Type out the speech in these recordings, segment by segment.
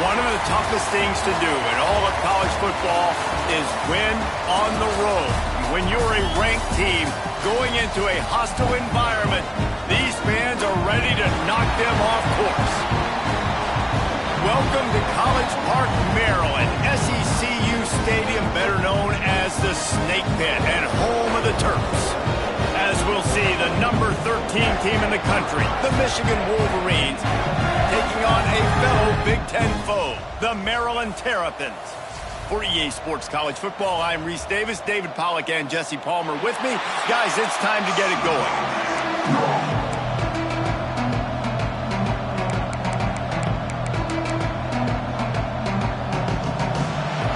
One of the toughest things to do in all of college football is win on the road. When you're a ranked team going into a hostile environment, these fans are ready to knock them off course. Welcome to College Park, Maryland, SECU Stadium, better known as the Snake Pit and home of the Terps. As we'll see, the number 13 team in the country, the Michigan Wolverines, taking on a fellow Big Ten foe, the Maryland Terrapins. For EA Sports College Football, I'm Reese Davis, David Pollack, and Jesse Palmer with me. Guys, it's time to get it going.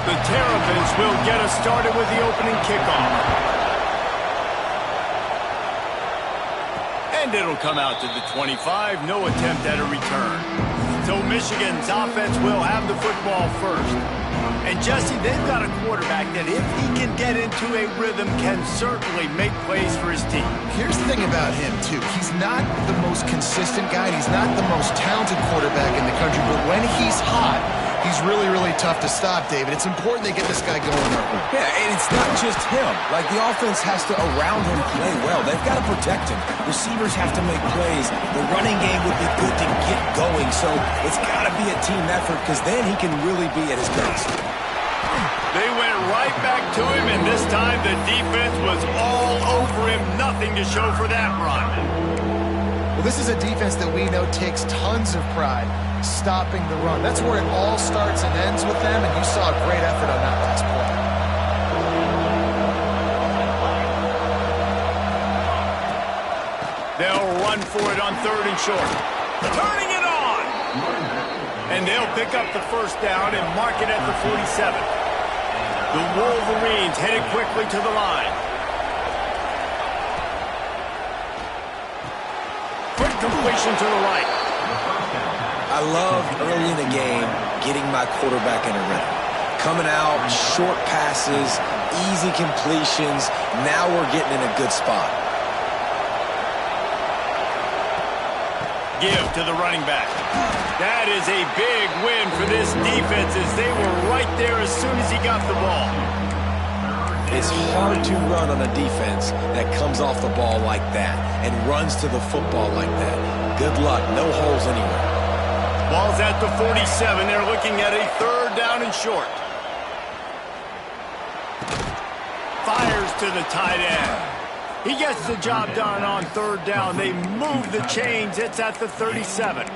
The Terrapins will get us started with the opening kickoff. And it'll come out to the 25, no attempt at a return. So Michigan's offense will have the football first. And Jesse, they've got a quarterback that if he can get into a rhythm can certainly make plays for his team. Here's the thing about him, too. He's not the most consistent guy. He's not the most talented quarterback in the country. But when he's hot, he's really, really tough to stop, David. It's important they get this guy going early. Yeah, and it's not just him. Like, the offense has to, around him, play well. They've got to protect him. Receivers have to make plays. The running game would be good to get going. So it's got to be a team effort because then he can really be at his best. They went right back to him, and this time the defense was all over him. Nothing to show for that run. Well, this is a defense that we know takes tons of pride stopping the run. That's where it all starts and ends with them, and you saw a great effort on that last play. They'll run for it on 3rd and short. Turning it on! And they'll pick up the first down and mark it at the 47. The Wolverines headed quickly to the line. Quick completion to the right. I love early in the game getting my quarterback in a rhythm. Coming out, short passes, easy completions. Now we're getting in a good spot. Give to the running back. That is a big win for this defense as they were right there as soon as he got the ball. It's hard to run on a defense that comes off the ball like that and runs to the football like that. Good luck. No holes anywhere. Ball's at the 47. They're looking at a 3rd down and short. Fires to the tight end. He gets the job done on 3rd down. They move the chains. It's at the 37.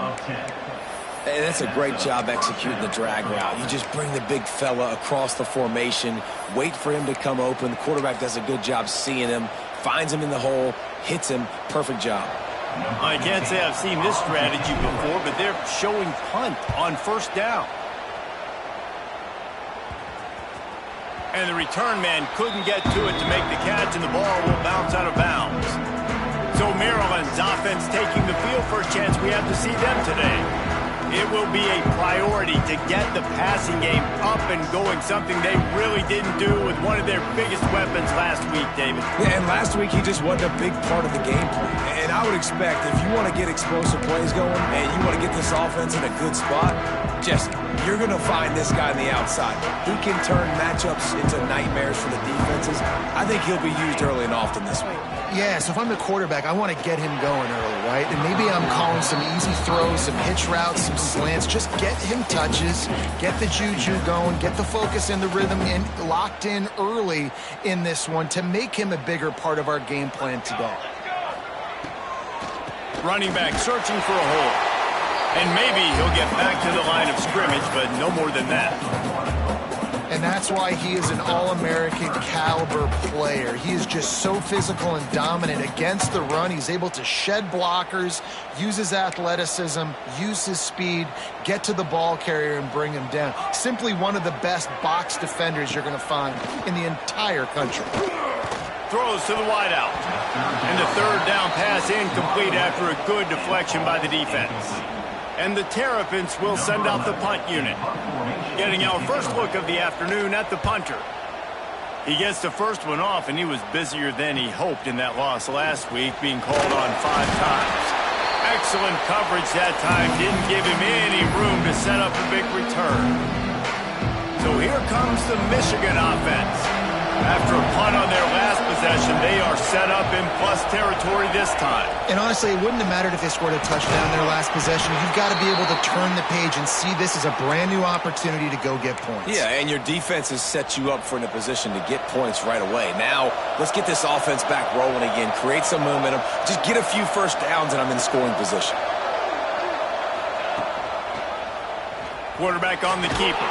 Hey, that's a great job executing the drag route. You just bring the big fella across the formation, wait for him to come open. The quarterback does a good job seeing him, finds him in the hole, hits him. Perfect job. I can't say I've seen this strategy before, but they're showing punt on 1st down. And the return man couldn't get to it to make the catch, and the ball will bounce out of bounds. So Maryland's offense taking the field for a chance. We have to see them today. It will be a priority to get the passing game up and going, something they really didn't do with one of their biggest weapons last week, David. Yeah, and last week he just wasn't a big part of the game plan. And I would expect if you want to get explosive plays going and you want to get this offense in a good spot, Jesse, you're going to find this guy on the outside. He can turn matchups into nightmares for the defenses. I think he'll be used early and often this week. Yeah, so if I'm the quarterback, I want to get him going early, right? And maybe I'm calling some easy throws, some hitch routes, some slants. Just get him touches, get the juju going, get the focus and the rhythm locked in early in this one to make him a bigger part of our game plan today. Running back searching for a hole. And maybe he'll get back to the line of scrimmage, but no more than that. And that's why he is an All-American caliber player. He is just so physical and dominant against the run. He's able to shed blockers, use his athleticism, use his speed, get to the ball carrier and bring him down. Simply one of the best box defenders you're going to find in the entire country. Throws to the wideout. And the 3rd down pass incomplete after a good deflection by the defense. And the Terrapins will send out the punt unit. Getting our first look of the afternoon at the punter. He gets the first one off, and he was busier than he hoped in that loss last week, being called on 5 times. Excellent coverage that time. Didn't give him any room to set up a big return. So here comes the Michigan offense. After a punt on their last possession, they are set up in plus territory this time. And honestly, it wouldn't have mattered if they scored a touchdown their last possession. You've got to be able to turn the page and see this as a brand new opportunity to go get points. Yeah, and your defense has set you up for in a position to get points right away. Now, let's get this offense back rolling again, create some momentum, just get a few first downs, and I'm in scoring position. Quarterback on the keeper.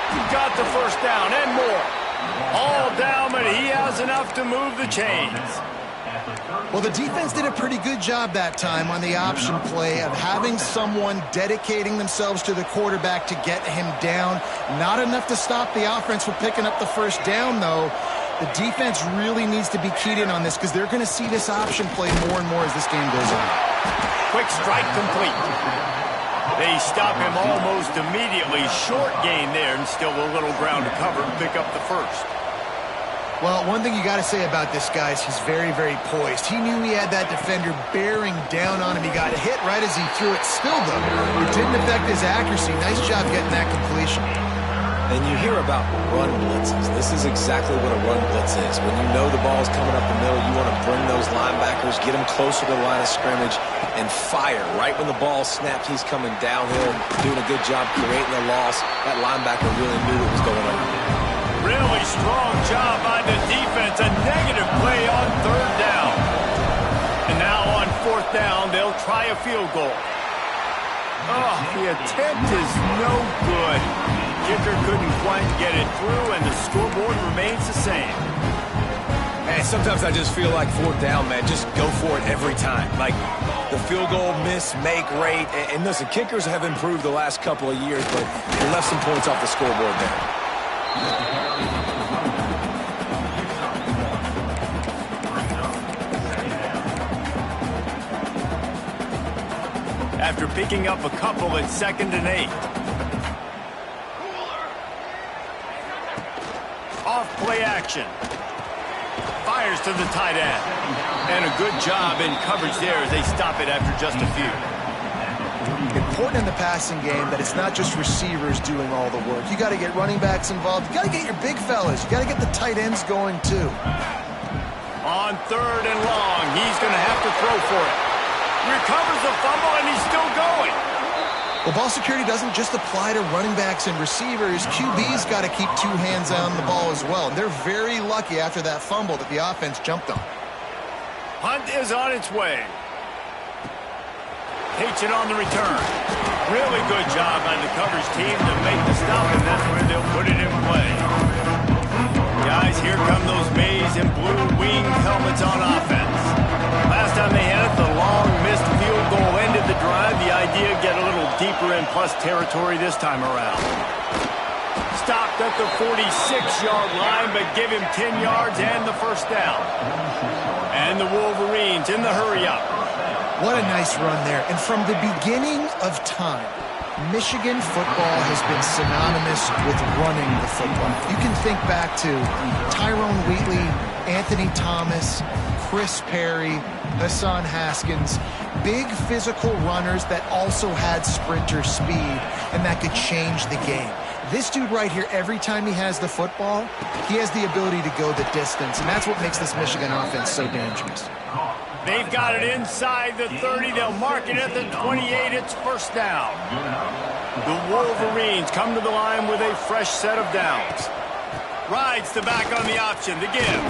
He got the first down and more. All down, but he has enough to move the chains. Well, the defense did a pretty good job that time on the option play of having someone dedicating themselves to the quarterback to get him down. Not enough to stop the offense from picking up the first down, though. The defense really needs to be keyed in on this because they're going to see this option play more and more as this game goes on. Quick strike complete. They stop him almost immediately. Short gain there, and still a little ground to cover and pick up the first. Well, one thing you got to say about this guy is he's very, very poised. He knew he had that defender bearing down on him. He got hit right as he threw it. Still, though, it didn't affect his accuracy. Nice job getting that completion. And you hear about run blitzes. This is exactly what a run blitz is. When you know the ball's coming up the middle, you want to bring those linebackers, get them closer to the line of scrimmage, and fire. Right when the ball snaps, he's coming downhill, doing a good job creating a loss. That linebacker really knew what was going on. Really strong job by the defense. A negative play on third down. And now on fourth down, they'll try a field goal. Oh, the attempt is no good. Kicker couldn't quite get it through, and the scoreboard remains the same. Man, sometimes I just feel like fourth down, man, just go for it every time. Like the field goal miss, make rate. And listen, kickers have improved the last couple of years, but they left some points off the scoreboard there. After picking up a couple at 2nd and 8. Off play action. Fires to the tight end. And a good job in coverage there as they stop it after just a few. Important in the passing game that it's not just receivers doing all the work. You got to get running backs involved. You got to get your big fellas. You got to get the tight ends going too. On 3rd and long, he's going to have to throw for it. Recovers the fumble, and he's still going. Well, ball security doesn't just apply to running backs and receivers. QB's got to keep 2 hands on the ball as well. And they're very lucky after that fumble that the offense jumped on. Hunt is on its way. Takes it on the return. Really good job by the coverage team to make the stop, and that's where they'll put it in play. Guys, here come those maize and blue wing helmets on offense. Last time they had it, the long missed field goal ended the drive. The idea, get a little deeper in plus territory this time around. Stopped at the 46-yard line, but give him 10 yards and the first down. And the Wolverines in the hurry-up. What a nice run there. And from the beginning of time, Michigan football has been synonymous with running the football. You can think back to Tyrone Wheatley, Anthony Thomas, Chris Perry, Hassan Haskins, big physical runners that also had sprinter speed and that could change the game. This dude right here, every time he has the football, he has the ability to go the distance, and that's what makes this Michigan offense so dangerous. They've got it inside the 30. They'll mark it at the 28. It's first down. The Wolverines come to the line with a fresh set of downs. Rides the back on the option to give.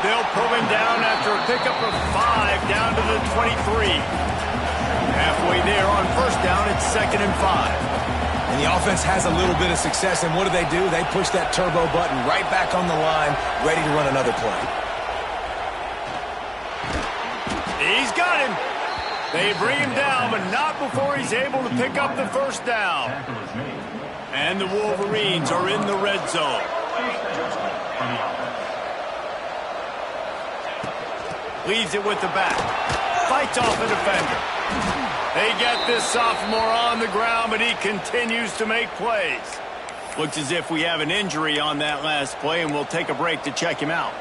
They'll pull him down after a pickup of 5 down to the 23. Halfway there on first down, it's 2nd and 5. And the offense has a little bit of success, and what do? They push that turbo button right back on the line, ready to run another play. He's got him. They bring him down, but not before he's able to pick up the first down. And the Wolverines are in the red zone. Leaves it with the back. Fights off a defender. They get this sophomore on the ground, but he continues to make plays. Looks as if we have an injury on that last play, and we'll take a break to check him out.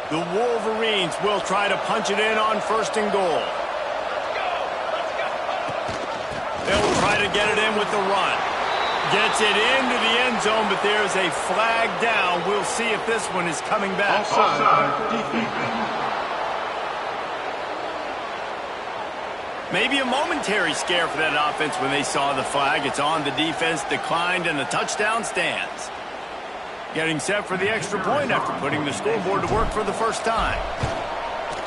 The Wolverines will try to punch it in on 1st and goal. They'll try to get it in with the run. Gets it into the end zone, but there's a flag down. We'll see if this one is coming back. Maybe a momentary scare for that offense when they saw the flag. It's on, the defense declined, and the touchdown stands. Getting set for the extra point after putting the scoreboard to work for the first time.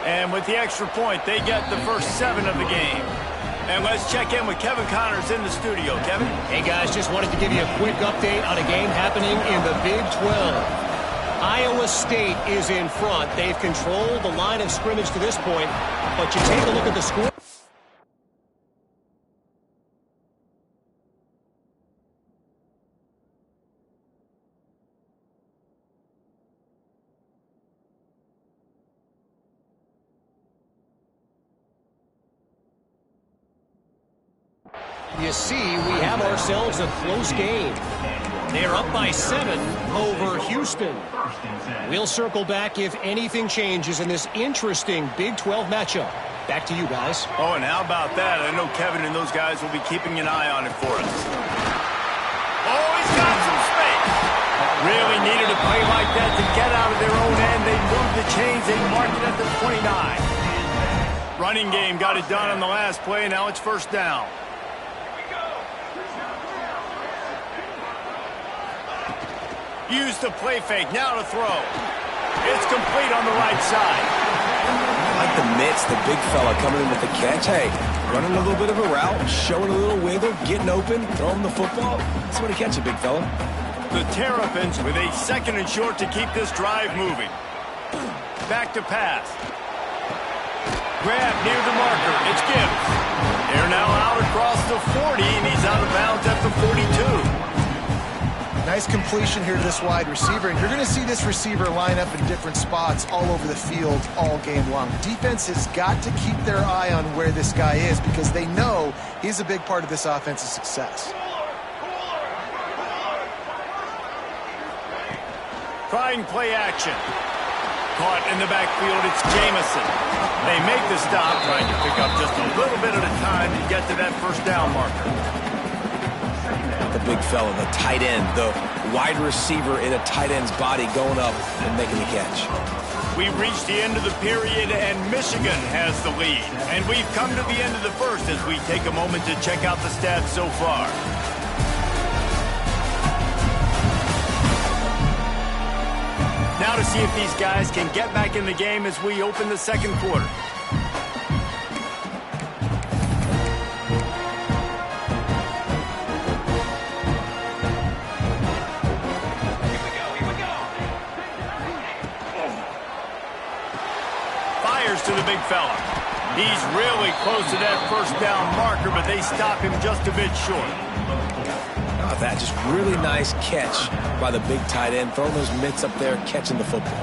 And with the extra point, they get the first 7 of the game. And let's check in with Kevin Connors in the studio. Kevin? Hey, guys, just wanted to give you a quick update on a game happening in the Big 12. Iowa State is in front. They've controlled the line of scrimmage to this point, but you take a look at the score. You see, we have ourselves a close game. They're up by 7 over Houston. We'll circle back if anything changes in this interesting Big 12 matchup. Back to you guys. Oh, and how about that? I know Kevin and those guys will be keeping an eye on it for us. Oh, he's got some space. Really needed a play like that to get out of their own end. They moved the chains. They marked it at the 29. Running game got it done on the last play. Now it's 1st down. Use the play fake, now to throw. It's complete on the right side. I like the mitts, the big fella coming in with the catch. Hey, running a little bit of a route, showing a little wiggle, getting open, throwing the football. Somebody catch it, big fella. The Terrapins with a 2nd and short to keep this drive moving. Back to pass. Grab near the marker. It's Gibbs. They're now out across the 40, and he's out of bounds at the 42. Nice completion here to this wide receiver, and you're going to see this receiver line up in different spots all over the field all game long. Defense has got to keep their eye on where this guy is because they know he's a big part of this offense's success. Trying play action. Caught in the backfield, it's Jamison. They make the stop, trying to pick up just a little bit at a time to get to that 1st down marker. The big fella, the tight end, the wide receiver in a tight end's body going up and making the catch. We've reached the end of the period, and Michigan has the lead. And we've come to the end of the first as we take a moment to check out the stats so far. Now to see if these guys can get back in the game as we open the 2nd quarter. To the big fella. He's really close to that 1st down marker, but they stop him just a bit short. Oh, that just really nice catch by the big tight end, throwing those mitts up there, catching the football.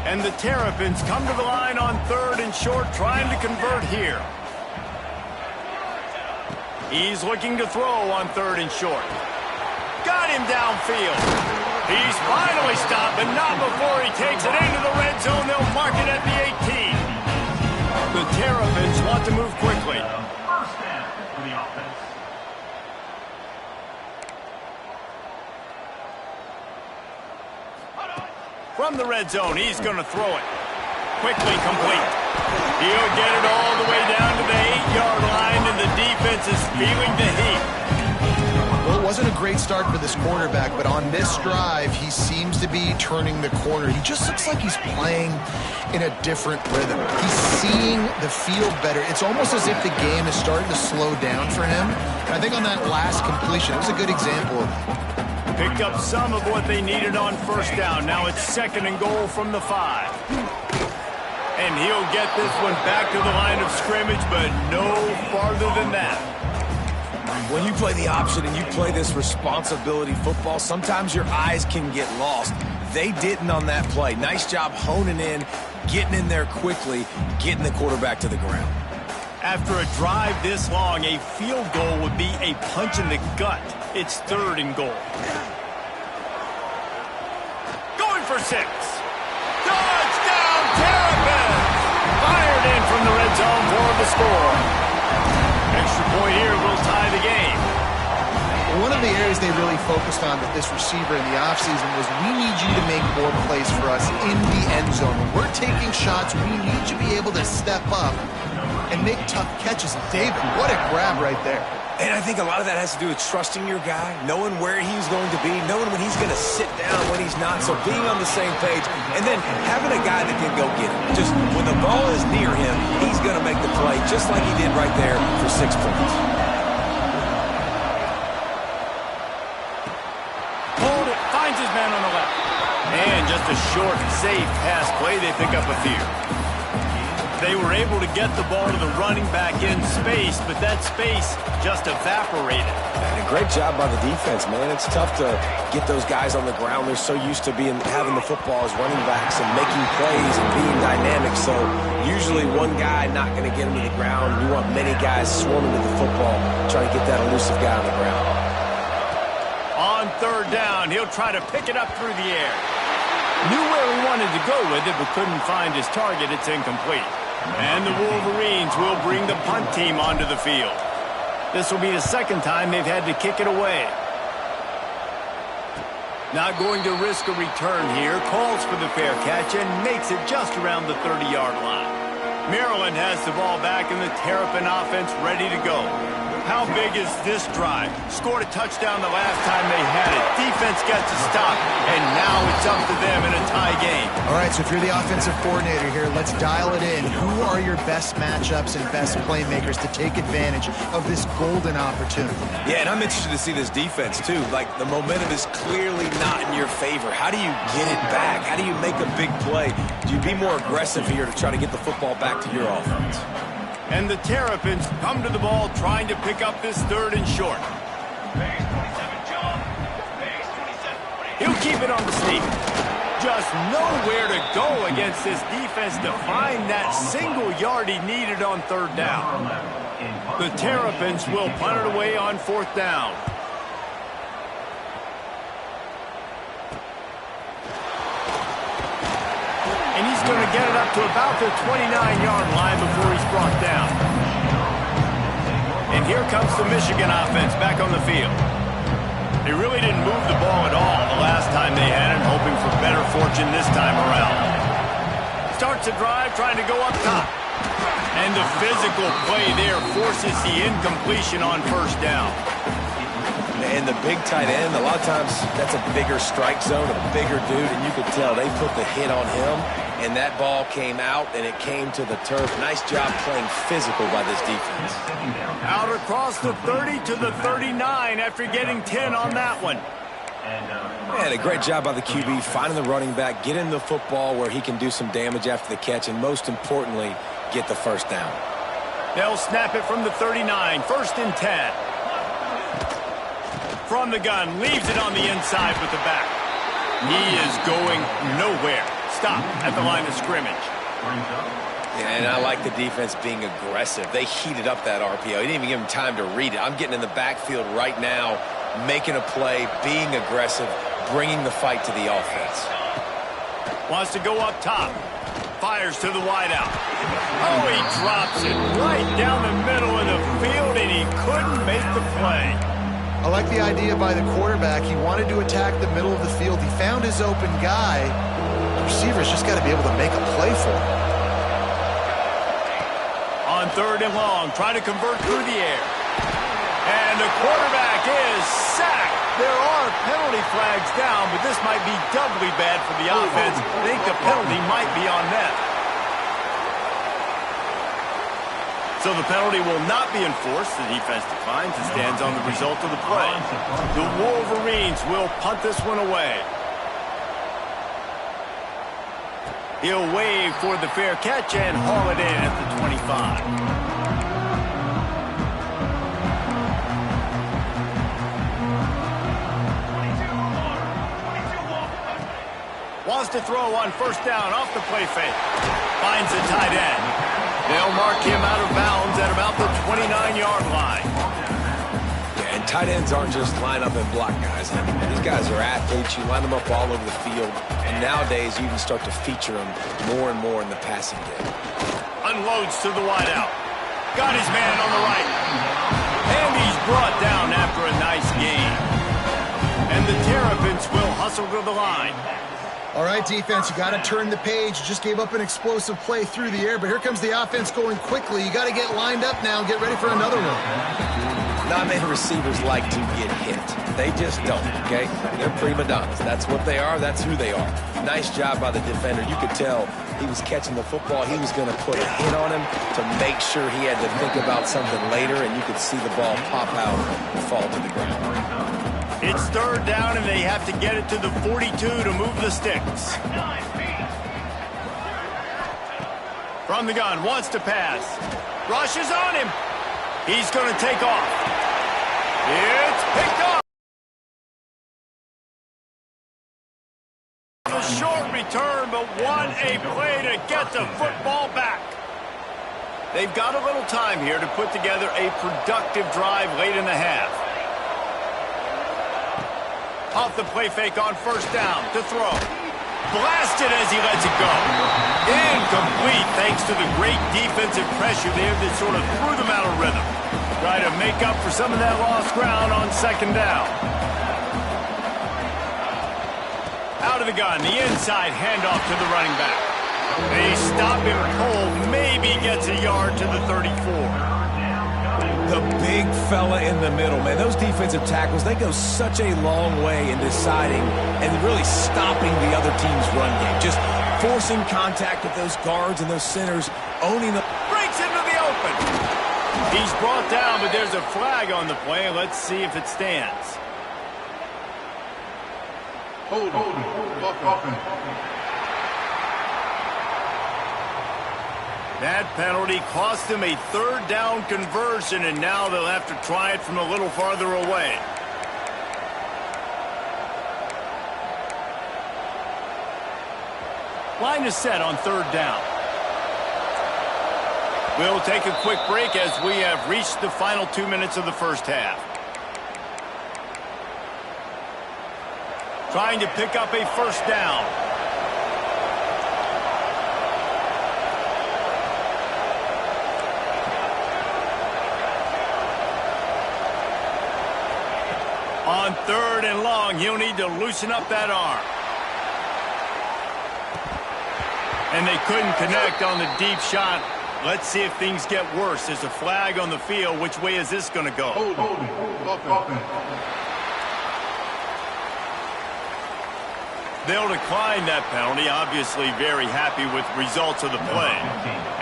And the Terrapins come to the line on 3rd and short, trying to convert here. He's looking to throw on 3rd and short. Got him downfield. He's finally stopped, but not before he takes it into the red zone. They'll mark it at the 18. The Terrapins want to move quickly. First down for the offense. From the red zone, he's going to throw it. Quickly complete. He'll get it all the way down to the 8-yard line, and the defense is feeling the heat. Well, it wasn't a great start for this quarterback, but on this drive, he seems to be turning the corner. He just looks like he's playing in a different rhythm. He's seeing the field better. It's almost as if the game is starting to slow down for him. And I think on that last completion, it was a good example of that. Picked up some of what they needed on 1st down. Now it's 2nd and goal from the 5. And he'll get this one back to the line of scrimmage, but no farther than that. When you play the option and you play this responsibility football, sometimes your eyes can get lost. They didn't on that play. Nice job honing in, getting in there quickly, getting the quarterback to the ground. After a drive this long, a field goal would be a punch in the gut. It's 3rd and goal. Going for 6. Touchdown the score. Extra point here will tie the game. One of the areas they really focused on with this receiver in the offseason was we need you to make more plays for us in the end zone. When we're taking shots, we need you to be able to step up and make tough catches. And David, what a grab right there. And I think a lot of that has to do with trusting your guy, knowing where he's going to be, knowing when he's going to sit down, when he's not. So being on the same page, and then having a guy that can go get it. Just when the ball is near him, he's going to make the play, just like he did right there for 6 points. Hold it, finds his man on the left. And just a short, safe pass play, they pick up a few. They were able to get the ball to the running back in space, but that space just evaporated. And a great job by the defense, man. It's tough to get those guys on the ground. They're so used to having the football as running backs and making plays and being dynamic. So usually one guy not going to get him to the ground. You want many guys swarming to the football, trying to get that elusive guy on the ground. On third down, he'll try to pick it up through the air. Knew where he wanted to go with it, but couldn't find his target. It's incomplete. And the Wolverines will bring the punt team onto the field. This will be the second time they've had to kick it away. Not going to risk a return here. Calls for the fair catch and makes it just around the 30-yard line. Maryland has the ball back and the Terrapin offense ready to go. How big is this drive? Scored a touchdown the last time they had it. Defense gets a stop, and now it's up to them in a tie game. All right, so if you're the offensive coordinator here, let's dial it in. Who are your best matchups and best playmakers to take advantage of this golden opportunity? Yeah, and I'm interested to see this defense, too. Like, the momentum is clearly not in your favor. How do you get it back? How do you make a big play? Do you be more aggressive here to try to get the football back to your offense? And the Terrapins come to the ball trying to pick up this third and short. He'll keep it on the sneak. Just nowhere to go against this defense to find that single yard he needed on third down. The Terrapins will punt it away on fourth down. And he's going to get it up to about the 29-yard line before he's brought down. And here comes the Michigan offense back on the field. They really didn't move the ball at all the last time they had it, hoping for better fortune this time around. Starts the drive trying to go up top. And the physical play there forces the incompletion on first down. And the big tight end, a lot of times that's a bigger strike zone, a bigger dude, and you could tell they put the hit on him, and that ball came out, and it came to the turf. Nice job playing physical by this defense. Out across the 30 to the 39 after getting 10 on that one. And a great job by the QB, finding the running back, getting the football where he can do some damage after the catch, and most importantly, get the first down. They'll snap it from the 39, first and 10. From the gun, leaves it on the inside with the back. He is going nowhere. Stop at the line of scrimmage. Yeah, and I like the defense being aggressive. They heated up that RPO. He didn't even give him time to read it. I'm getting in the backfield right now, making a play, being aggressive, bringing the fight to the offense. Wants to go up top. Fires to the wideout. Oh, he drops it right down the middle of the field, and he couldn't make the play. I like the idea by the quarterback. He wanted to attack the middle of the field. He found his open guy. The receiver's just got to be able to make a play for him. On third and long, trying to convert through the air. And the quarterback is sacked. There are penalty flags down, but this might be doubly bad for the offense. I think the penalty might be on them. So the penalty will not be enforced. The defense declines and stands on the result of the play. The Wolverines will punt this one away. He'll wave for the fair catch and haul it in at the 25. Wants to throw on first down off the play fake. Finds the tight end. They'll mark him out of bounds at about the 29-yard line. Yeah, and tight ends aren't just line up and block guys. I mean, these guys are athletes. You line them up all over the field. And nowadays, you can start to feature them more and more in the passing game. Unloads to the wideout. Got his man on the right. And he's brought down after a nice gain. And the Terrapins will hustle to the line. All right, defense, you got to turn the page. You just gave up an explosive play through the air, but here comes the offense going quickly. You got to get lined up now and get ready for another one. Not many receivers like to get hit. They just don't, okay? They're prima donnas. That's what they are. That's who they are. Nice job by the defender. You could tell he was catching the football. He was going to put a hit on him to make sure he had to think about something later, and you could see the ball pop out and fall to the ground. It's third down, and they have to get it to the 42 to move the sticks. From the gun, wants to pass. Rush is on him. He's going to take off. It's picked up. A short return, but what a play to get the football back. They've got a little time here to put together a productive drive late in the half. Off the play fake on first down to throw. Blasted as he lets it go. Incomplete thanks to the great defensive pressure there that sort of threw them out of rhythm. Try to make up for some of that lost ground on second down. Out of the gun, the inside handoff to the running back. They stop him cold, maybe gets a yard to the 34. The big fella in the middle, man. Those defensive tackles, they go such a long way in deciding and really stopping the other team's run game. Just forcing contact with those guards and those centers, owning the... Breaks into the open. He's brought down, but there's a flag on the play. Let's see if it stands. Hold on. That penalty cost them a third down conversion, and now they'll have to try it from a little farther away. Line is set on third down. We'll take a quick break as we have reached the final 2 minutes of the first half. Trying to pick up a first down. On third and long, he'll need to loosen up that arm. And they couldn't connect on the deep shot. Let's see if things get worse. There's a flag on the field. Which way is this going to go? They'll decline that penalty, obviously very happy with results of the play.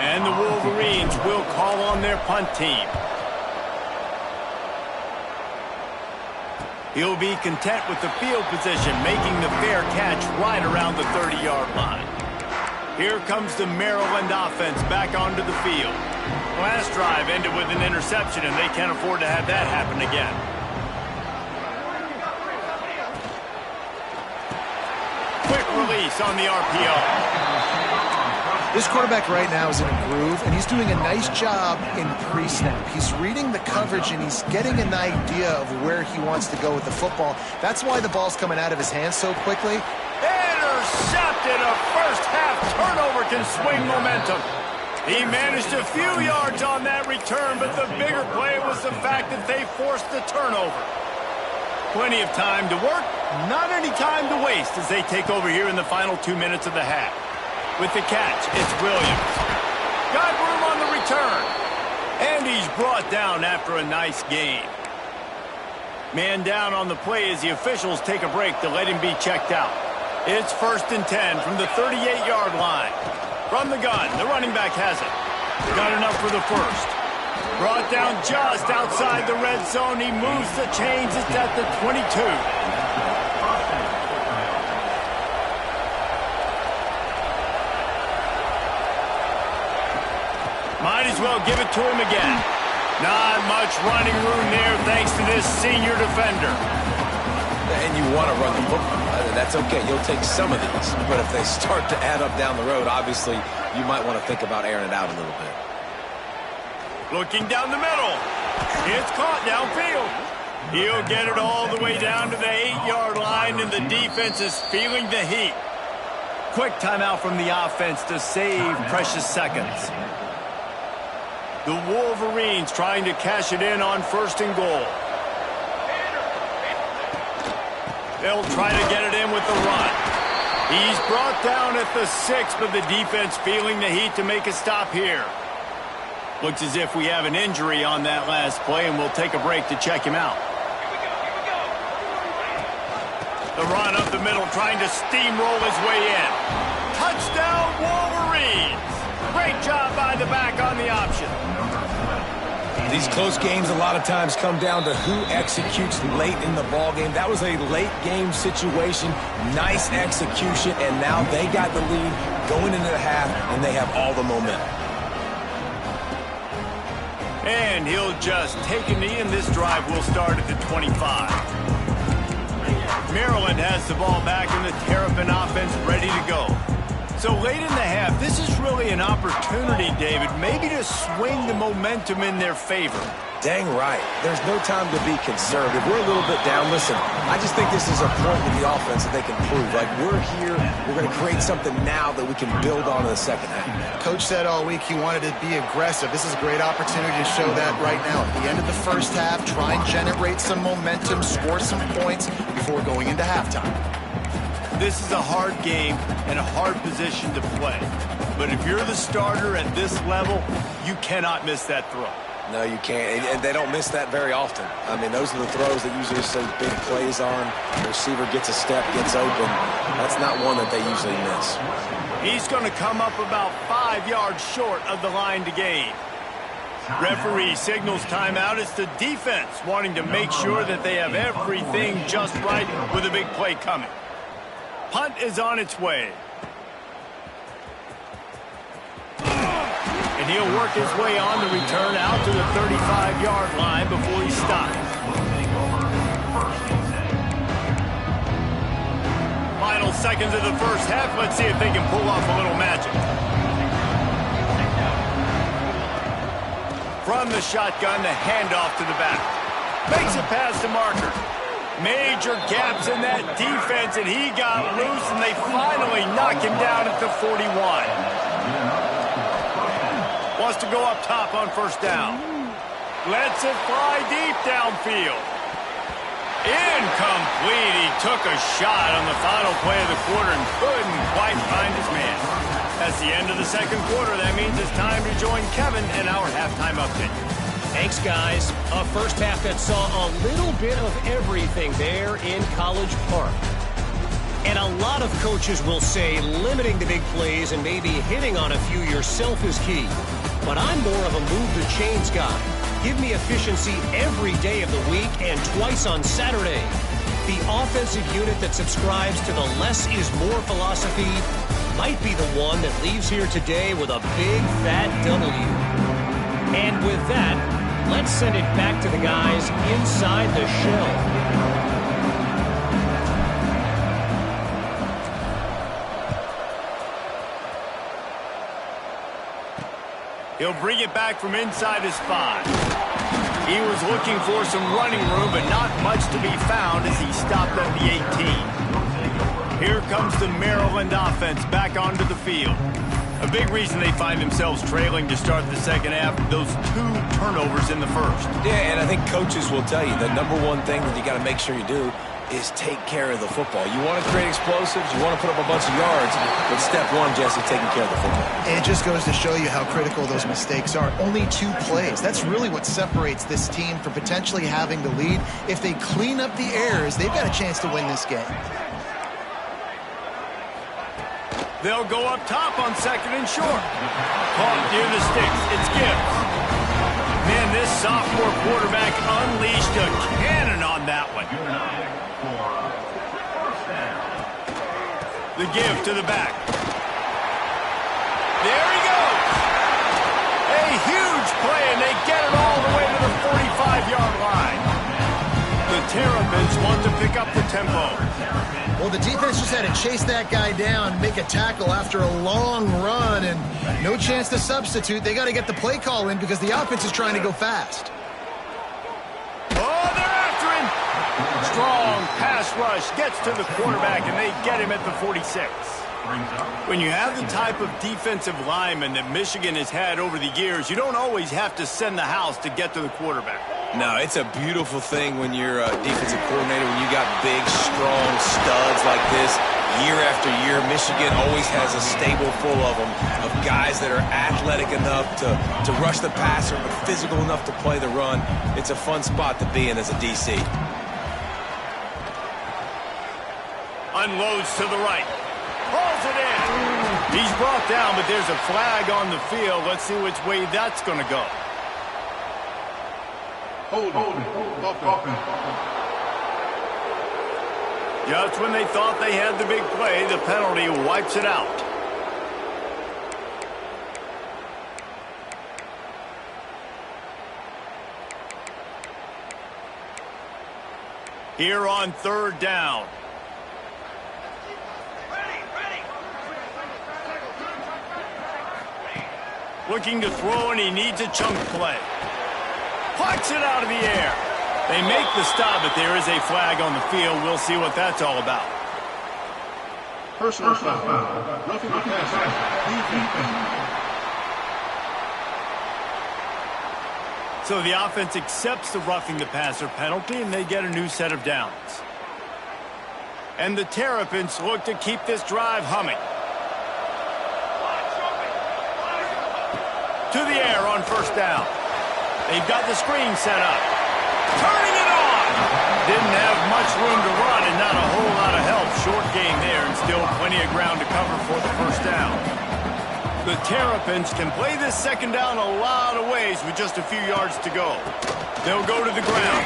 And the Wolverines will call on their punt team. He'll be content with the field position, making the fair catch right around the 30-yard line. Here comes the Maryland offense back onto the field. Last drive ended with an interception, and they can't afford to have that happen again. Quick release on the RPO. This quarterback right now is in a groove, and he's doing a nice job in pre-snap. He's reading the coverage, and he's getting an idea of where he wants to go with the football. That's why the ball's coming out of his hands so quickly. Intercepted. A first-half turnover can swing momentum. He managed a few yards on that return, but the bigger play was the fact that they forced the turnover. Plenty of time to work, not any time to waste as they take over here in the final 2 minutes of the half. With the catch, it's Williams. Got room on the return. And he's brought down after a nice gain. Man down on the play as the officials take a break to let him be checked out. It's 1st and 10 from the 38-yard line. From the gun, the running back has it. Got enough for the first. Brought down just outside the red zone. He moves the chains. It's at the 22. Might as well give it to him again. Not much running room there thanks to this senior defender. And you want to run the football. That's okay. You'll take some of these. But if they start to add up down the road, obviously, you might want to think about airing it out a little bit. Looking down the middle. It's caught downfield. He'll get it all the way down to the 8-yard line, and the defense is feeling the heat. Quick timeout from the offense to save precious seconds. The Wolverines trying to cash it in on 1st and goal. They'll try to get it in with the run. He's brought down at the 6, but the defense feeling the heat to make a stop here. Looks as if we have an injury on that last play, and we'll take a break to check him out. The run up the middle, trying to steamroll his way in. Touchdown, Wolverines! Great job by the back on the option. These close games a lot of times come down to who executes late in the ball game. That was a late game situation. Nice execution, and now they got the lead going into the half, and they have all the momentum. And he'll just take a knee, and this drive will start at the 25. Maryland has the ball back, and the Terrapin offense ready to go. So late in the half, this is really an opportunity, David, maybe to swing the momentum in their favor. Dang right. There's no time to be conservative. We're a little bit down. Listen, I just think this is a point with the offense that they can prove. Like, we're here, we're going to create something now that we can build on in the second half. Coach said all week he wanted to be aggressive. This is a great opportunity to show that right now. At the end of the first half, try and generate some momentum, score some points before going into halftime. This is a hard game and a hard position to play. But if you're the starter at this level, you cannot miss that throw. No, you can't, and they don't miss that very often. I mean, those are the throws that usually see big plays on. The receiver gets a step, gets open. That's not one that they usually miss. He's going to come up about 5 yards short of the line to gain. Referee signals timeout. It's the defense wanting to make sure that they have everything just right with a big play coming. Punt is on its way. And he'll work his way on the return out to the 35-yard line before he stops. Final seconds of the first half. Let's see if they can pull off a little magic. From the shotgun, the handoff to the back. Makes it past the marker. Major gaps in that defense, and he got loose, and they finally knock him down at the 41. Wants to go up top on 1st down. Lets it fly deep downfield. Incomplete. He took a shot on the final play of the quarter and couldn't quite find his man. That's the end of the second quarter. That means it's time to join Kevin in our halftime update. Thanks, guys. A first half that saw a little bit of everything there in College Park. And a lot of coaches will say limiting the big plays and maybe hitting on a few yourself is key. But I'm more of a move the chains guy. Give me efficiency every day of the week and twice on Saturday. The offensive unit that subscribes to the less is more philosophy might be the one that leaves here today with a big fat W. And with that, let's send it back to the guys inside the shell. He'll bring it back from inside his 5. He was looking for some running room, but not much to be found as he stopped at the 18. Here comes the Maryland offense back onto the field. A big reason they find themselves trailing to start the second half, those 2 turnovers in the first. Yeah, and I think coaches will tell you the number one thing that you got to make sure you do is take care of the football. You want to create explosives, you want to put up a bunch of yards, but step one, Jesse, taking care of the football. It just goes to show you how critical those mistakes are. Only 2 plays. That's really what separates this team from potentially having the lead. If they clean up the errors, they've got a chance to win this game. They'll go up top on 2nd and short. Caught near the sticks. It's Gibbs. Man, this sophomore quarterback unleashed a cannon on that one. The give to the back. There he goes. A huge play, and they get it all the way to the 45-yard line. The Terrapins want to pick up the tempo. Well, the defense just had to chase that guy down, make a tackle after a long run, and no chance to substitute. They got to get the play call in because the offense is trying to go fast. Oh, they're after him. Strong pass rush gets to the quarterback, and they get him at the 46. When you have the type of defensive lineman that Michigan has had over the years, you don't always have to send the house to get to the quarterback. No, it's a beautiful thing when you're a defensive coordinator, when you got big, strong studs like this. Year after year, Michigan always has a stable full of them, of guys that are athletic enough to rush the passer, but physical enough to play the run. It's a fun spot to be in as a DC. Unloads to the right. Pulls it in. He's brought down, but there's a flag on the field. Let's see which way that's going to go. Hold it. Just when they thought they had the big play, the penalty wipes it out. Here on third down. Looking to throw, and he needs a chunk play. Pucks it out of the air. They make the stop, but there is a flag on the field. We'll see what that's all about. Personal foul. Roughing the passer. So the offense accepts the roughing the passer penalty, and they get a new set of downs. And the Terrapins look to keep this drive humming. To the air on first down. They've got the screen set up. Turning it on. Didn't have much room to run and not a whole lot of help. Short game there and still plenty of ground to cover for the first down. The Terrapins can play this second down a lot of ways with just a few yards to go. They'll go to the ground.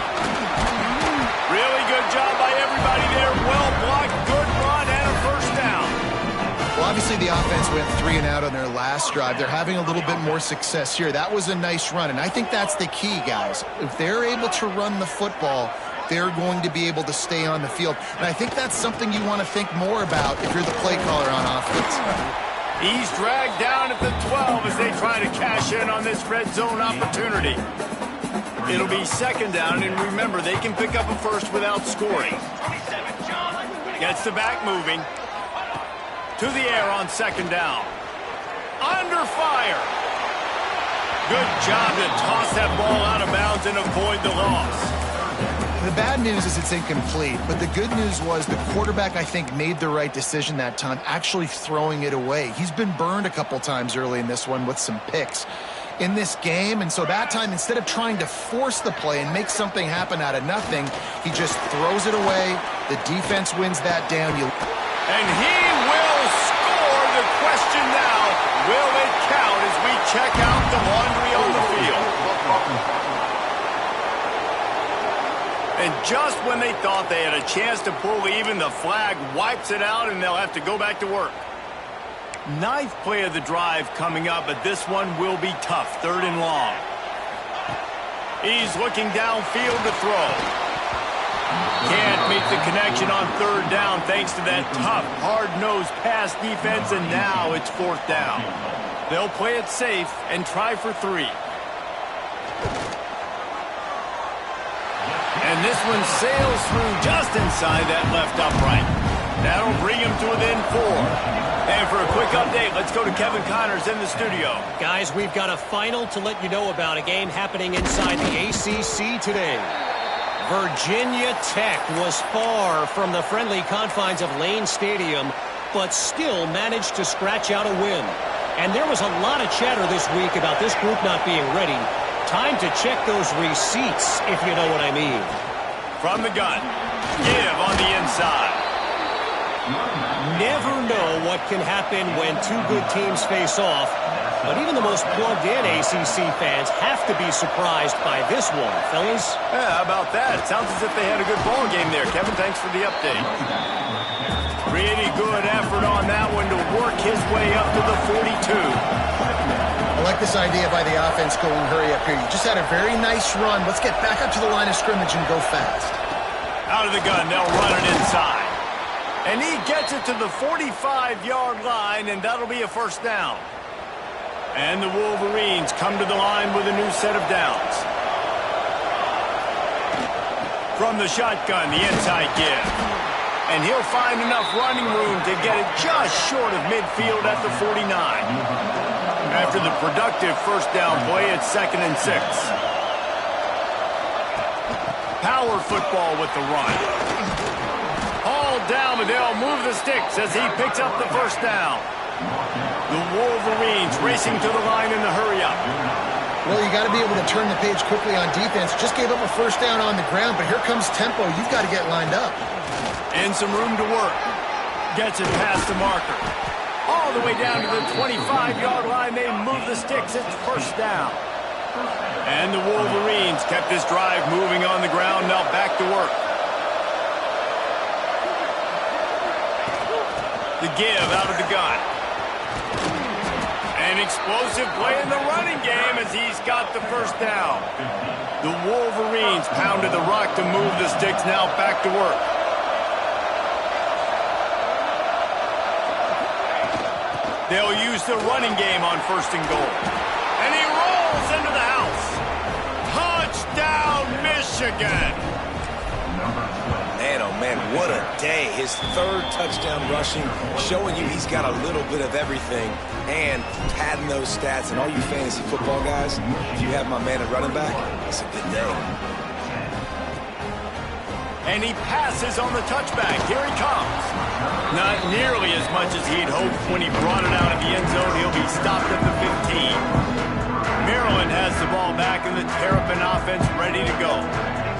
Really good job by everybody there. Well blocked, good run, and a first down. Well, obviously the offense went 3 and out on their last drive. They're having a little bit more success here. That was a nice run, and I think that's the key, guys. If they're able to run the football, they're going to be able to stay on the field. And I think that's something you want to think more about if you're the play caller on offense. He's dragged down at the 12 as they try to cash in on this red zone opportunity. It'll be second down, and remember, they can pick up a first without scoring. Gets the back moving. To the air on second down. Under fire. Good job to toss that ball out of bounds and avoid the loss. The bad news is it's incomplete, but the good news was the quarterback, I think, made the right decision that time, actually throwing it away. He's been burned a couple times early in this one with some picks in this game, and so that time, instead of trying to force the play and make something happen out of nothing, he just throws it away. The defense wins that down. And he will score. The question now, will it count as we check out the laundry on the field? And just when they thought they had a chance to pull even, the flag wipes it out, and they'll have to go back to work. Ninth play of the drive coming up, but this one will be tough. Third and long. He's looking downfield to throw. Can't make the connection on third down thanks to that tough, hard-nosed pass defense, and now it's fourth down. They'll play it safe and try for 3. And this one sails through just inside that left upright. That'll bring him to within 4. And for a quick update, let's go to Kevin Connors in the studio. Guys, we've got a final to let you know about, a game happening inside the ACC today. Virginia Tech was far from the friendly confines of Lane Stadium, but still managed to scratch out a win. And there was a lot of chatter this week about this group not being ready. Time to check those receipts, if you know what I mean. From the gun, give on the inside. Never know what can happen when two good teams face off, but even the most plugged-in ACC fans have to be surprised by this one, fellas. Yeah, how about that? Sounds as if they had a good ball game there. Kevin, thanks for the update. Pretty good effort on that one to work his way up to the 42. I like this idea by the offense going hurry up here. You just had a very nice run. Let's get back up to the line of scrimmage and go fast. Out of the gun, they'll run it inside. And he gets it to the 45-yard line, and that'll be a first down. And the Wolverines come to the line with a new set of downs. From the shotgun, the inside give. And he'll find enough running room to get it just short of midfield at the 49. After the productive first down play, it's 2nd and 6. Power football with the run. Hauled down, but they'll move the sticks as he picks up the first down. The Wolverines racing to the line in the hurry-up. Well, you got to be able to turn the page quickly on defense. Just gave up a first down on the ground, but here comes tempo. You've got to get lined up. And some room to work. Gets it past the marker. All the way down to the 25-yard line. They move the sticks. It's first down. And the Wolverines kept this drive moving on the ground. Now back to work. The give out of the gun. An explosive play in the running game as he's got the first down. The Wolverines pounded the rock to move the sticks. Now back to work. They'll use the running game on 1st and goal. And he rolls into the house. Touchdown, Michigan. Man, oh man, what a day. His 3rd touchdown rushing, showing you he's got a little bit of everything. And padding those stats, and all you fantasy football guys, if you have my man at running back, it's a good day. And he passes on the touchback. Here he comes. Not nearly as much as he'd hoped when he brought it out of the end zone. He'll be stopped at the 15. Maryland has the ball back and the Terrapin offense ready to go.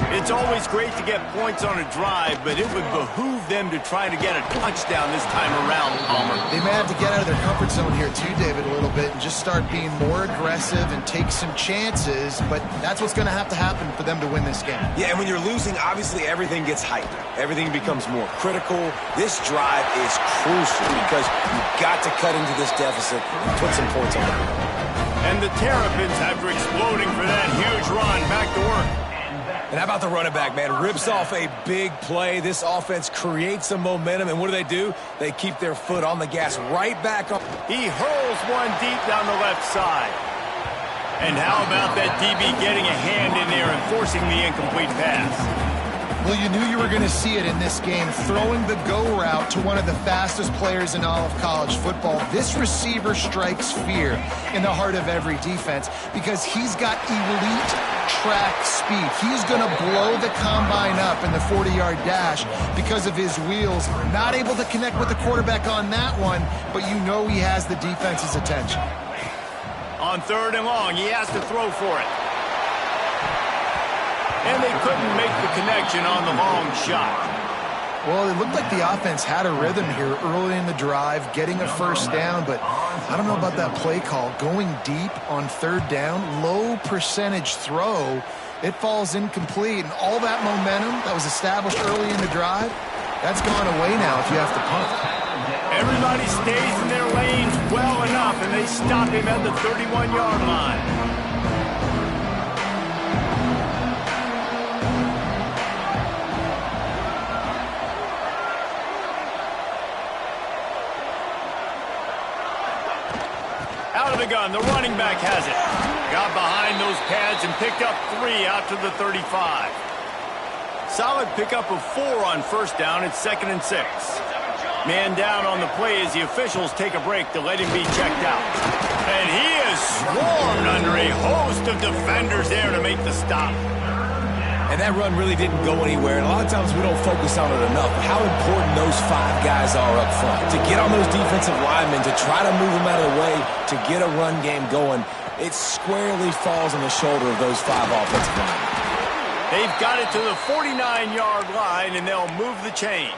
It's always great to get points on a drive, but it would behoove them to try to get a touchdown this time around, Palmer. They may have to get out of their comfort zone here too, David, a little bit and just start being more aggressive and take some chances, but that's what's going to happen for them to win this game. Yeah, and when you're losing, obviously everything gets hyped. Everything becomes more critical. This drive is crucial because you've got to cut into this deficit and put some points on the board. And the Terrapins, after exploding for that huge run, back to work. And how about the running back, man? Rips off a big play. This offense creates some momentum, and what do? They keep their foot on the gas right back up. He hurls one deep down the left side. And how about that DB getting a hand in there and forcing the incomplete pass? Well, you knew you were going to see it in this game, throwing the go route to one of the fastest players in all of college football. This receiver strikes fear in the heart of every defense because he's got elite track speed. He's going to blow the combine up in the 40-yard dash because of his wheels. Not able to connect with the quarterback on that one, but you know he has the defense's attention. On 3rd and long, he has to throw for it. And they couldn't make the connection on the long shot. Well, it looked like the offense had a rhythm here early in the drive, getting a first down, but I don't know about that play call. Going deep on 3rd down, low percentage throw, it falls incomplete, and all that momentum that was established early in the drive, that's gone away now if you have to punt. Everybody stays in their lanes well enough, and they stop him at the 31-yard line. Out of the gun, the running back has it. Got behind those pads and picked up 3 out to the 35. Solid pickup of 4 on first down. It's 2nd and 6. Man down on the play as the officials take a break to let him be checked out. And he is swarmed under a host of defenders there to make the stop. And that run really didn't go anywhere, and a lot of times we don't focus on it enough. How important those 5 guys are up front. To get on those defensive linemen, to try to move them out of the way, to get a run game going, it squarely falls on the shoulder of those 5 offensive linemen. They've got it to the 49-yard line, and they'll move the chains.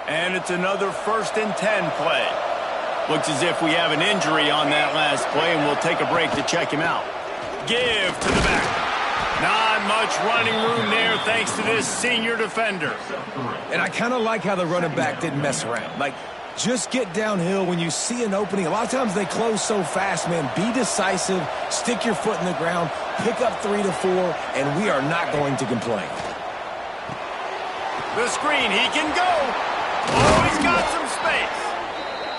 And it's another 1st and 10 play. Looks as if we have an injury on that last play, and we'll take a break to check him out. Give to the back. Not much running room there thanks to this senior defender. And I kind of like how the running back didn't mess around. Like, just get downhill when you see an opening. A lot of times they close so fast, man. Be decisive, stick your foot in the ground, pick up 3 to 4, and we are not going to complain. The screen, he can go. Oh, he's got some space.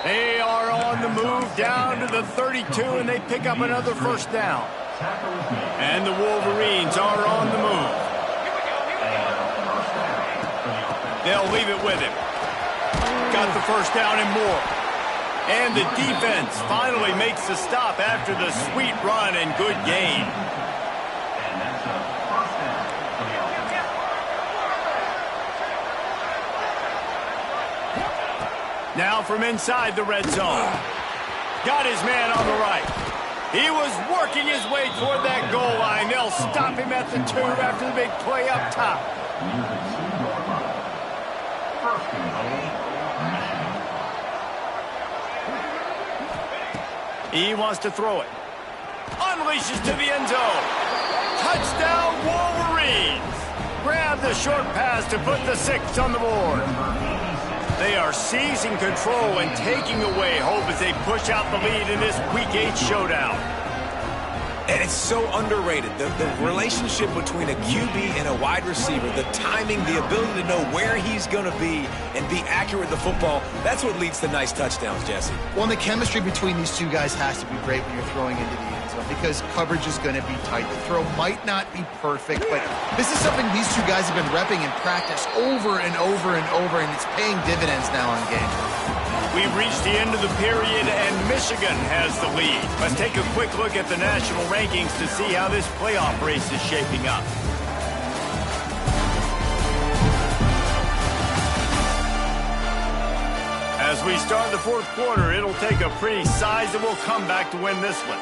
They are on the move down to the 32, and they pick up another first down. And the Wolverines are on the move. They'll leave it with him. Got the first down and more. And the defense finally makes the stop after the sweet run and good gain. Now from inside the red zone. Got his man on the right. He was working his way toward that goal line. They'll stop him at the 2 after the big play up top. He wants to throw it. Unleashes to the end zone. Touchdown, Wolverines. Grab the short pass to put the 6 on the board. They are seizing control and taking away hope as they push out the lead in this Week 8 showdown. And it's so underrated. The relationship between a QB and a wide receiver, the timing, the ability to know where he's going to be and be accurate with the football, that's what leads to nice touchdowns, Jesse. Well, and the chemistry between these two guys has to be great when you're throwing into the end zone because coverage is going to be tight. The throw might not be perfect, but this is something these two guys have been repping in practice over and over and over, and it's paying dividends now on game. We've reached the end of the period, and Michigan has the lead. Let's take a quick look at the national rankings to see how this playoff race is shaping up. As we start the fourth quarter, it'll take a pretty sizable comeback to win this one.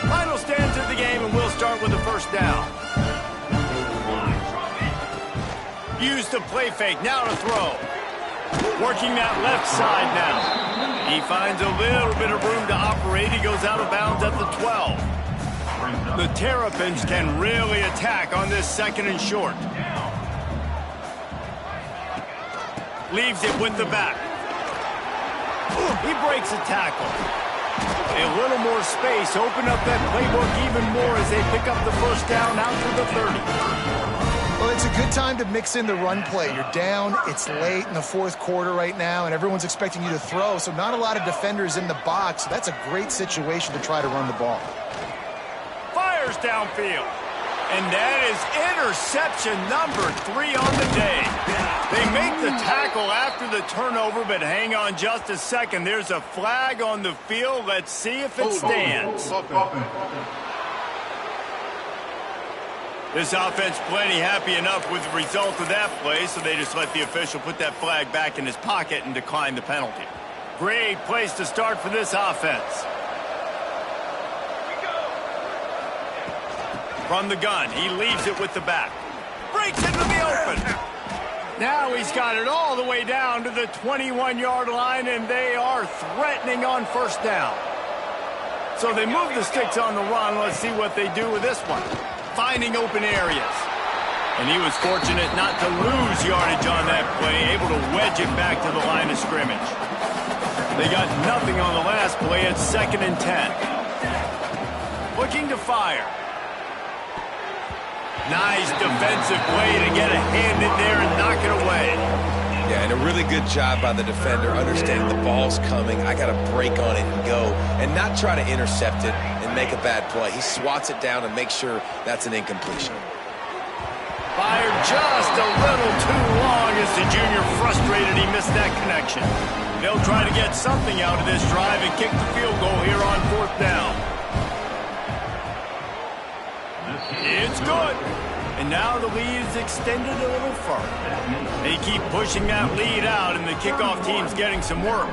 Final stands of the game, and we'll start with the first down. Use the play fake, now to throw. Working that left side now. He finds a little bit of room to operate. He goes out of bounds at the 12. The Terrapins can really attack on this 2nd and short. Leaves it with the back. He breaks a tackle. A little more space. Open up that playbook even more as they pick up the first down out to the 30. Well, it's a good time to mix in the run play. You're down, it's late in the fourth quarter right now, and everyone's expecting you to throw, so not a lot of defenders in the box. So that's a great situation to try to run the ball. Fires downfield. And that is interception number 3 on the day. They make the tackle after the turnover, but hang on just a second. There's a flag on the field. Let's see if it stands. This offense plenty happy enough with the result of that play, so they just let the official put that flag back in his pocket and decline the penalty. Great place to start for this offense. From the gun, he leaves it with the back. Breaks into the open. Now he's got it all the way down to the 21-yard line, and they are threatening on first down. So they move the sticks on the run. Let's see what they do with this one. Finding open areas. And he was fortunate not to lose yardage on that play, able to wedge it back to the line of scrimmage. They got nothing on the last play at 2nd and 10. Looking to fire. Nice defensive play to get a hand in there and knock it away. Yeah, and a really good job by the defender, understanding the ball's coming. I got to break on it and go, and not try to intercept it and make a bad play. He swats it down and makes sure that's an incompletion. Fired just a little too long as the junior frustrated he missed that connection. They'll try to get something out of this drive and kick the field goal here on 4th down. It's good. And now the lead is extended a little further. They keep pushing that lead out, and the kickoff team's getting some work.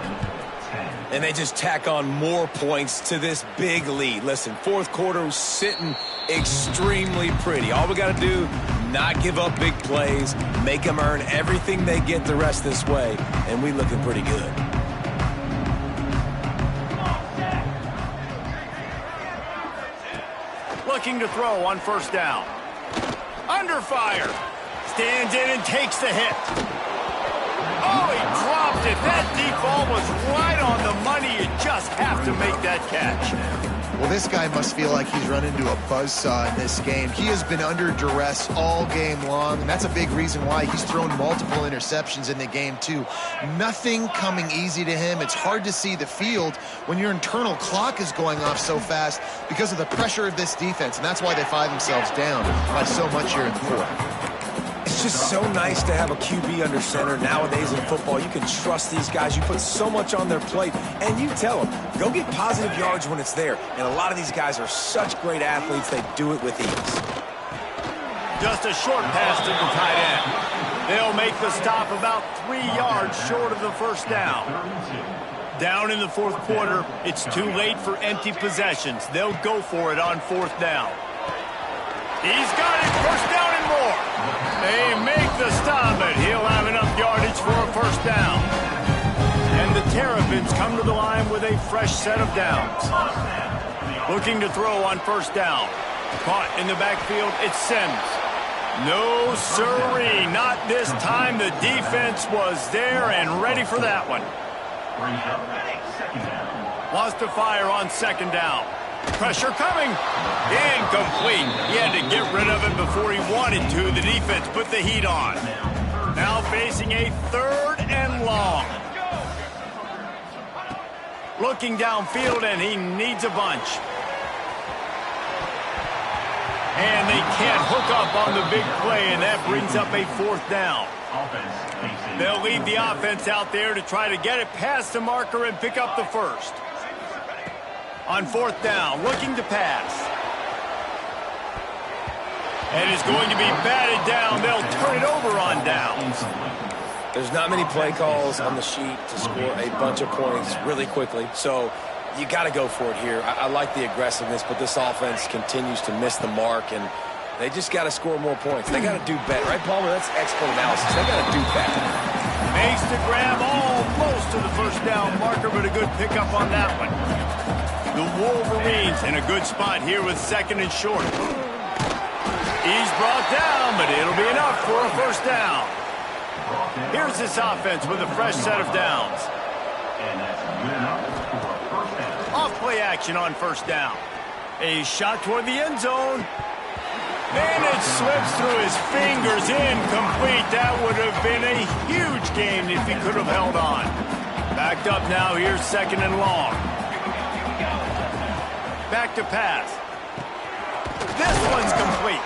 And they just tack on more points to this big lead. Listen, fourth quarter was sitting extremely pretty. All we got to do, not give up big plays, make them earn everything they get the rest this way, and we looking pretty good. Looking to throw on first down. Under fire. Stands in and takes the hit. Oh, he dropped it. That deep ball was right on the money. You just have to make that catch. Well, this guy must feel like he's run into a buzzsaw in this game. He has been under duress all game long, and that's a big reason why he's thrown multiple interceptions in the game, too. Nothing coming easy to him. It's hard to see the field when your internal clock is going off so fast because of the pressure of this defense, and that's why they find themselves down by so much here in the fourth. It's just so nice to have a QB under center. Nowadays in football, you can trust these guys. You put so much on their plate, and you tell them, go get positive yards when it's there. And a lot of these guys are such great athletes, they do it with ease. Just a short pass to the tight end. They'll make the stop about 3 yards short of the first down. Down in the fourth quarter, it's too late for empty possessions. They'll go for it on fourth down. He's got it, first down and more. They make the stop, but he'll have enough yardage for a first down. And the Terrapins come to the line with a fresh set of downs. Looking to throw on first down. Caught in the backfield, it's Sims. No siree, not this time. The defense was there and ready for that one. Wants to fire on second down. Pressure coming. Incomplete. He had to get rid of it before he wanted to. The defense put the heat on. Now facing a third and long. Looking downfield, and he needs a bunch. And they can't hook up on the big play, and that brings up a fourth down. They'll leave the offense out there to try to get it past the marker and pick up the first. On fourth down, looking to pass. And it's going to be batted down. They'll turn it over on downs. There's not many play calls on the sheet to score a bunch of points really quickly, so you got to go for it here. I like the aggressiveness, but this offense continues to miss the mark, and they just got to score more points. They got to do better, right, Palmer? That's expert analysis. They got to do better. Makes the grab almost to the first down marker, but a good pickup on that one. The Wolverines in a good spot here with second and short. He's brought down, but it'll be enough for a first down. Here's this offense with a fresh set of downs. Off play action on first down. A shot toward the end zone. And it slips through his fingers, incomplete. That would have been a huge gain if he could have held on. Backed up now, here's second and long. Back to pass. This one's complete.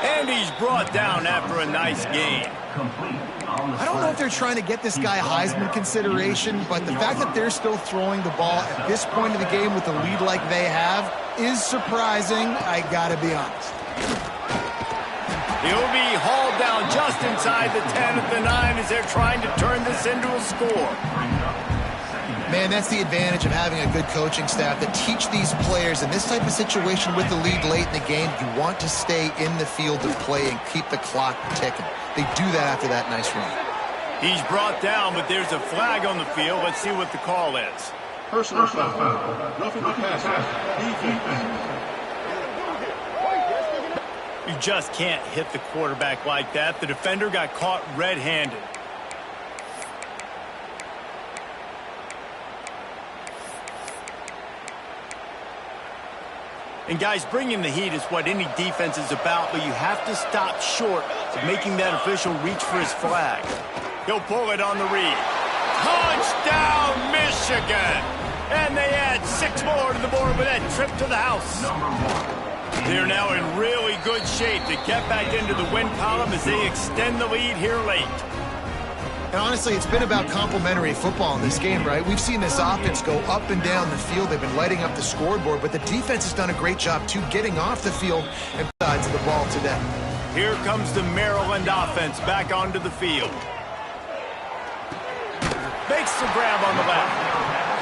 And he's brought down after a nice gain. I don't know if they're trying to get this guy Heisman consideration, but the fact that they're still throwing the ball at this point of the game with a lead like they have is surprising, I gotta be honest. He'll be hauled down just inside the 10 at the 9 as they're trying to turn this into a score. Man, that's the advantage of having a good coaching staff that teach these players in this type of situation with the lead late in the game, you want to stay in the field of play and keep the clock ticking. They do that after that nice run. He's brought down, but there's a flag on the field. Let's see what the call is. Personal foul. Roughing the passer. Defense. You just can't hit the quarterback like that. The defender got caught red-handed. And guys, bringing the heat is what any defense is about, but you have to stop short of making that official reach for his flag. He'll pull it on the read. Touchdown, Michigan! And they add 6 more to the board with that trip to the house. They're now in really good shape to get back into the win column as they extend the lead here late. And honestly, it's been about complementary football in this game, right? We've seen this offense go up and down the field. They've been lighting up the scoreboard, but the defense has done a great job, too, getting off the field and sides of the ball today. Here comes the Maryland offense back onto the field. Makes the grab on the left.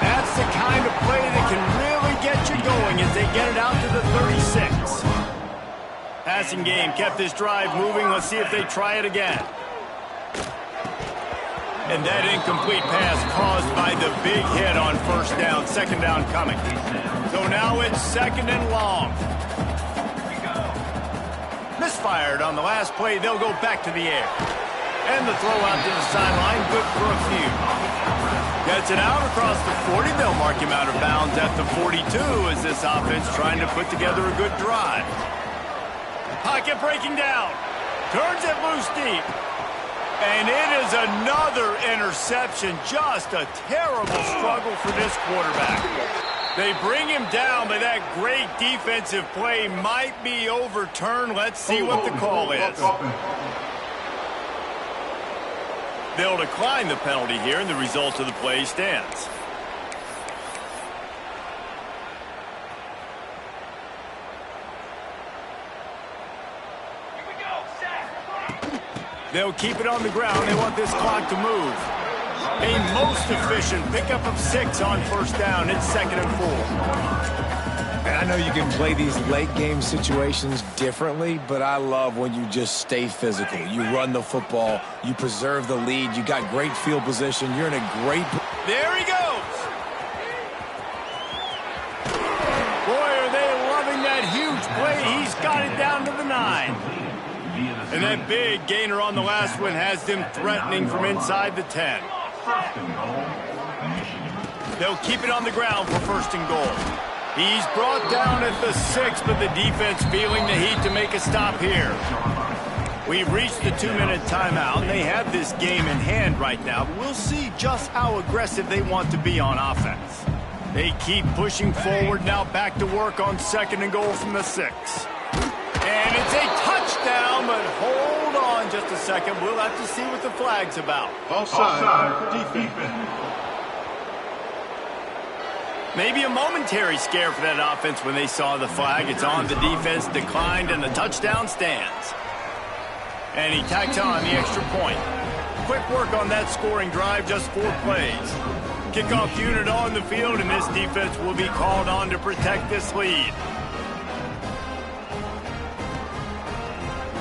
That's the kind of play that can really get you going as they get it out to the 36. Passing game kept this drive moving. Let's see if they try it again. And that incomplete pass caused by the big hit on first down. Second down coming. So now it's second and long. Misfired on the last play. They'll go back to the air. And the throw out to the sideline, good for a few. Gets it out across the 40. They'll mark him out of bounds at the 42 as this offense trying to put together a good drive. Pocket breaking down. Turns it loose deep. And it is another interception. Just a terrible struggle for this quarterback. They bring him down, but that great defensive play might be overturned. Let's see what the call is. They'll decline the penalty here, and the result of the play stands. They'll keep it on the ground. They want this clock to move. A most efficient pickup of 6 on first down. It's 2nd and 4. And I know you can play these late game situations differently, but I love when you just stay physical. You run the football. You preserve the lead. You got great field position. You're in a great... There he goes. Boy, are they loving that huge play. He's got it down to the 9. And that big gainer on the last one has them threatening from inside the 10. They'll keep it on the ground for 1st and goal. He's brought down at the 6, but the defense feeling the heat to make a stop here. We've reached the 2-minute timeout. They have this game in hand right now, but we'll see just how aggressive they want to be on offense. They keep pushing forward, now back to work on 2nd and goal from the 6. And it's a touchdown, but hold on just a second. We'll have to see what the flag's about. Offside, defense. Maybe a momentary scare for that offense when they saw the flag. It's on, the defense declined, and the touchdown stands. And he tacks on the extra point. Quick work on that scoring drive, just 4 plays. Kickoff unit on the field, and this defense will be called on to protect this lead.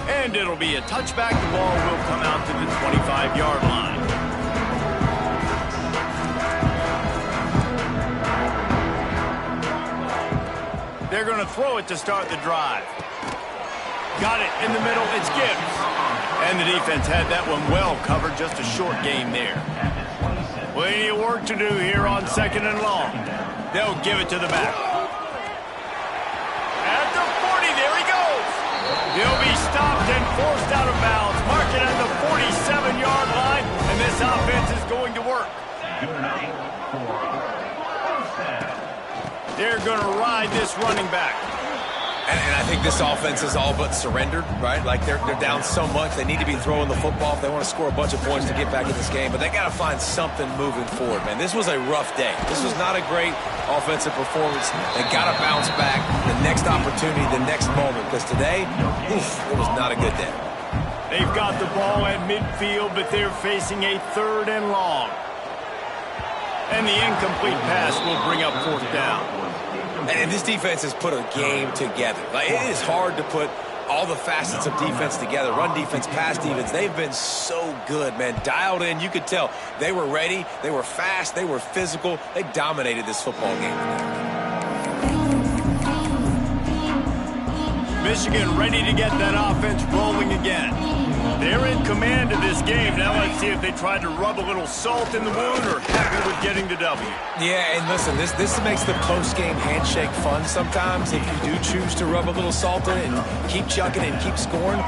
And it'll be a touchback. The ball will come out to the 25-yard line. They're going to throw it to start the drive. Got it in the middle. It's Gibbs. And the defense had that one well covered. Just a short game there. Plenty of work to do here on 2nd and long. They'll give it to the back. At the 40, there he goes. He'll be stopped and forced out of bounds. Mark it at the 47-yard line, and this offense is going to work. They're going to ride this running back. And I think this offense is all but surrendered, right? Like they're down so much. They need to be throwing the football if they want to score a bunch of points to get back in this game. But they got to find something moving forward, man. This was a rough day. This was not a great offensive performance. They got to bounce back the next opportunity, the next moment. Because today, it was not a good day. They've got the ball at midfield, but they're facing a 3rd and long. And the incomplete pass will bring up 4th down. And this defense has put a game together. Like, it is hard to put all the facets of defense together. Run defense, pass defense. They've been so good, man. Dialed in. You could tell they were ready. They were fast. They were physical. They dominated this football game. Michigan ready to get that offense rolling again. They're in command of this game. Now let's see if they try to rub a little salt in the wound or happy with getting the W. Yeah, and listen, this makes the post-game handshake fun sometimes. If you do choose to rub a little salt in it and keep chucking and keep scoring,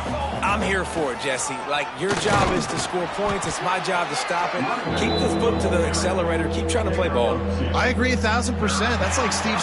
I'm here for it, Jesse. Like, your job is to score points. It's my job to stop it. Keep the foot to the accelerator. Keep trying to play ball. I agree 1,000%. That's like Steve